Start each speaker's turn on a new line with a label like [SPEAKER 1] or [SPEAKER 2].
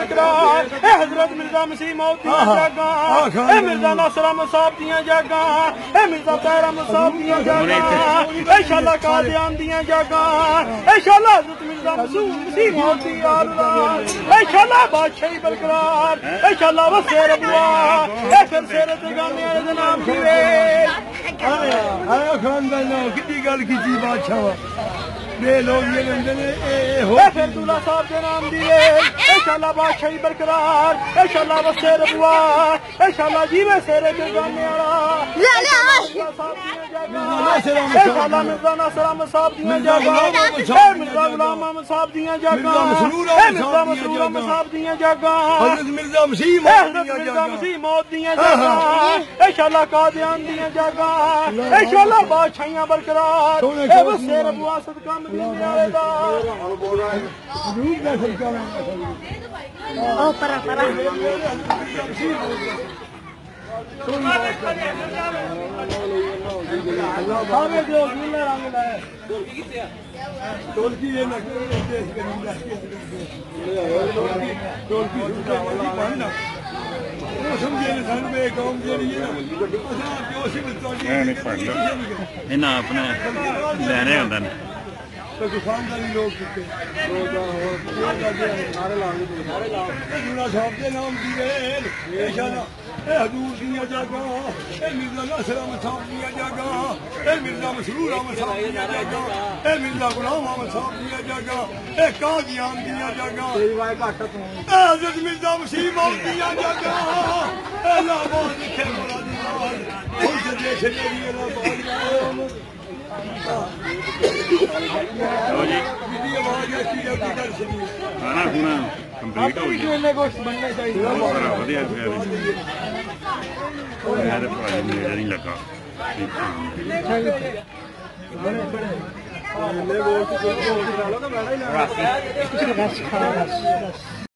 [SPEAKER 1] बरकरार ए हजरत मिर्जा मसीह मौत दियां जागां ए मिर्जा नासर अहमद साहब दियां जागां ए मिर्जा तैर अहमद साहब दियां जागां ए शाला कादियान दियां जागां ए शाला हजरत मिर्जा मसीह मौत दी आलम ए शाला बादशाही बरकरार ए शाला वसेर अबुआ ए फिर सेरे ते गाने वाले दे नाम दिवे
[SPEAKER 2] आया खानदान कितनी गल की बादशाह ये लोग ये बंदे ने हो
[SPEAKER 1] फिर दूल्हा साहब के नाम दिए इंशाल्लाह बादशाही बरकरार इंशाल्लाह वसेर अबुआ इंशाल्लाह जीवे सेरे के गाने वाला इंशाल्लाह मिर्जा नासर अहमद साहब दियां जागां मिर्जा गुलाम अहमद साहब दियां जागां मिर्जा मसरूर अहमद साहब दियां जागां
[SPEAKER 2] हजरत मिर्जा मसीह
[SPEAKER 1] मौत दियां जागां इंशाल्लाह कादियान दियां जागां इंशाल्लाह बादशाहियां बरकरार ए वसेर अबुआ सदका
[SPEAKER 3] Oh, parah.
[SPEAKER 4] ਇਹਨਾਂ ਆਪਣੇ ਲੈਣੇ ਹੁੰਦੇ ਨੇ
[SPEAKER 2] दुकानदारी लोग साहब के नाम दिए हजूर दिया जागा मिर्जा नासर अहमद साहब दिया जागा मिर्जा मसरूर अहमद साहब दिया जागा मिर्जा गुलाम अहमद साहब दिया जागा कादियान दिया जागा हजरत मिर्जा मसीह मौत दिया जागा
[SPEAKER 4] ਖਾਣਾ ਖੂਣਾ ਕੰਪਲੀਟ ਹੋ ਗਿਆ
[SPEAKER 1] ਇੰਨੇ ਕੁਛ ਬਣਨੇ ਚਾਹੀਦੇ
[SPEAKER 4] ਬੜਾ ਵਧੀਆ ਪਿਆ ਮੇਰੇ ਭਾਈ ਮੇਰਾ ਨਹੀਂ ਲੱਗਾ
[SPEAKER 1] ਬਸ